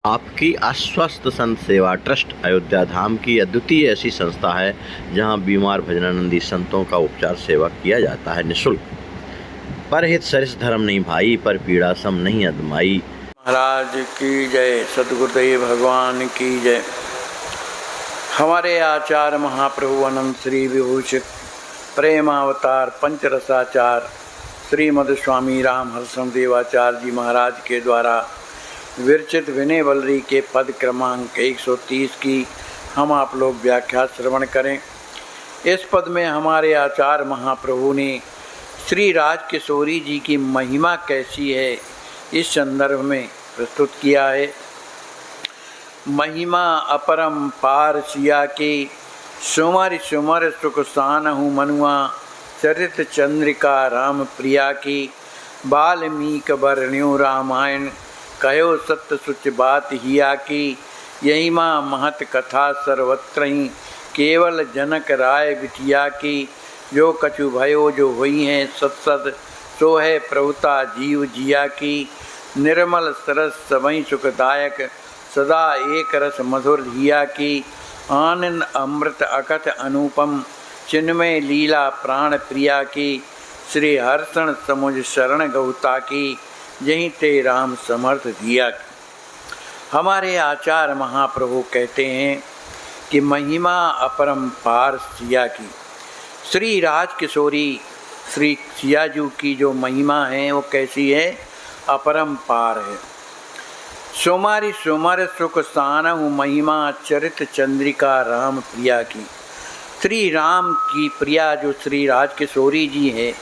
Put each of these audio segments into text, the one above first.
आपकी आश्वस्त संत सेवा ट्रस्ट अयोध्या धाम की अद्वितीय ऐसी संस्था है जहां बीमार भजनानंदी संतों का उपचार सेवा किया जाता है निःशुल्क। परहित सरिस धर्म नहीं भाई, पर पीड़ा सम नहीं अदमाई। महाराज की जय, सद्गुरुदेव भगवान की जय। हमारे आचार्य महाप्रभु अनंत श्री विभूषित प्रेमावतार पंचरसाचार श्रीमद स्वामी राम हर्षण देवाचार्य जी महाराज के द्वारा विरचित विनय वल्लरी के पद क्रमांक 130 की हम आप लोग व्याख्या श्रवण करें। इस पद में हमारे आचार्य महाप्रभु ने श्री राज किशोरी जी की महिमा कैसी है इस संदर्भ में प्रस्तुत किया है। महिमा अपरम पार सिया के, सुमर सुमर सुख सानहु मनुआ, चरित चंद्रिका राम प्रिया की, वाल्मीक वर्ण्यो रामायण, कहो सत्य सुच बात हिया की, यही माँ महत कथा सर्वत्र ही, केवल जनक राय बिटिया की, जो कछु भयो जो हुई हैं सत्सद, सो है प्रभुता जीव जिया की, निर्मल सरस सबई सुखदायक, सदा एक रस मधुर हिया की, आनंद अमृत अकथ अनुपम, चिन्मय लीला प्राण प्रिया की, श्री हर्षण समुझ शरण गौता की, यहीं ते राम समर्थ दिया की। हमारे आचार्य महाप्रभु कहते हैं कि महिमा अपरंपार सिया की, श्री राज किशोरी श्री सियाजू की जो महिमा है वो कैसी है, अपरंपार है। सुमारी सुमर सुख सानहु महिमा, चरित चंद्रिका राम प्रिया की। श्री राम की प्रिया जो श्री राज किशोरी जी है,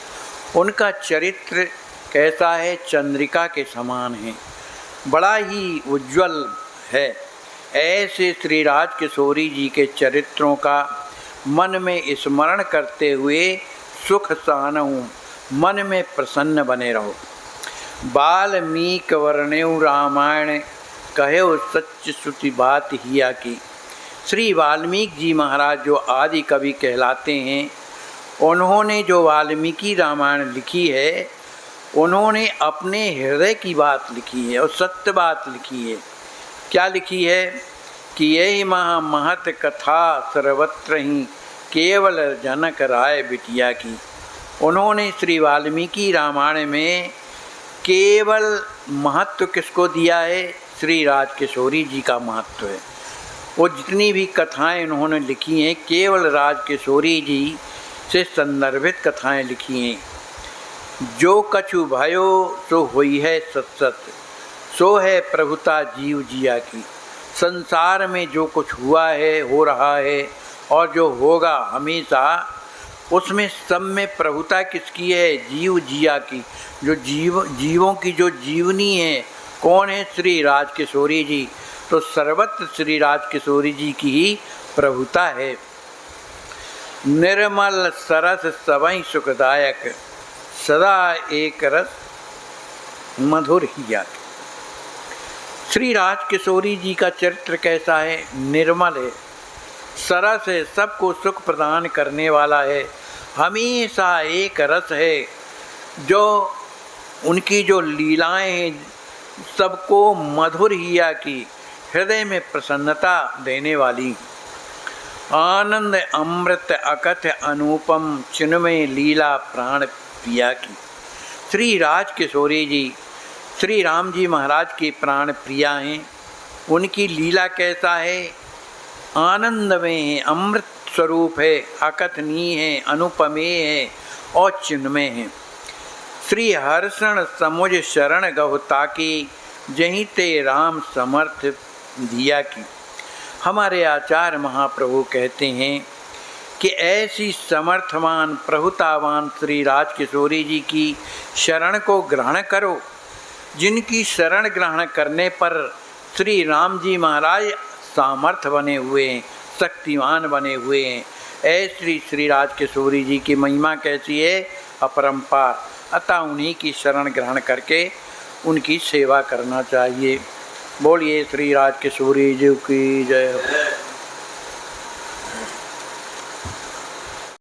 उनका चरित्र कैसा है, चंद्रिका के समान है, बड़ा ही उज्जवल है। ऐसे श्री राज किशोरी जी के चरित्रों का मन में स्मरण करते हुए सुख सानहु, मन में प्रसन्न बने रहो। वाल्मीक वर्ण्यो रामायण, कहो सच्च श्रुति बात हिया की। श्री वाल्मीकि जी महाराज जो आदि कवि कहलाते हैं, उन्होंने जो वाल्मीकि रामायण लिखी है, उन्होंने अपने हृदय की बात लिखी है और सत्य बात लिखी है। क्या लिखी है कि यही महत कथा सर्वत्र ही, केवल जनक राय बिटिया की। उन्होंने श्री वाल्मीकि रामायण में केवल महत्व किसको दिया है, श्री राज किशोरी जी का महत्व है। वो जितनी भी कथाएं उन्होंने लिखी हैं, केवल राज किशोरी जी से संदर्भित कथाएं लिखी हैं। जो कछु भयो सो हुई है सत्सत, सो है प्रभुता जीव जिया की। संसार में जो कुछ हुआ है, हो रहा है और जो होगा हमेशा, उसमें सब में प्रभुता किसकी है, जीव जिया की। जो जीवों की जो जीवनी है, कौन है, श्री राज किशोरी जी। तो सर्वत्र श्री राज किशोरी जी की ही प्रभुता है। निर्मल सरस सबई सुखदायक, सदा एक रस मधुर हिया की। श्री राज किशोरी जी का चरित्र कैसा है, निर्मल है, सरस है, सबको सुख प्रदान करने वाला है, हमेशा एक रस है। जो उनकी जो लीलाएं हैं, सबको मधुर हिया की, हृदय में प्रसन्नता देने वाली। आनंद अमृत अकथ अनुपम, चिन्मय लीला प्राण प्रिया की। श्री राज किशोरी जी श्री राम जी महाराज की प्राण प्रिया हैं। उनकी लीला कैसा है, आनंद में है, अमृत स्वरूप है, अकथनीय है, अनुपमेय है और चिन्मय है। श्री हर्षण समुझ शरण गहुता की, जहीं ते राम समर्थ दिया की। हमारे आचार्य महाप्रभु कहते हैं कि ऐसी समर्थवान प्रभुतावान श्री राज किशोरी जी की शरण को ग्रहण करो, जिनकी शरण ग्रहण करने पर श्री राम जी महाराज सामर्थ बने हुए हैं, शक्तिवान बने हुए हैं। ऐसी श्री राज किशोरी जी की महिमा कैसी है, अपरंपार। अतः उन्हीं की शरण ग्रहण करके उनकी सेवा करना चाहिए। बोलिए श्री राज किशोरी जी की जय।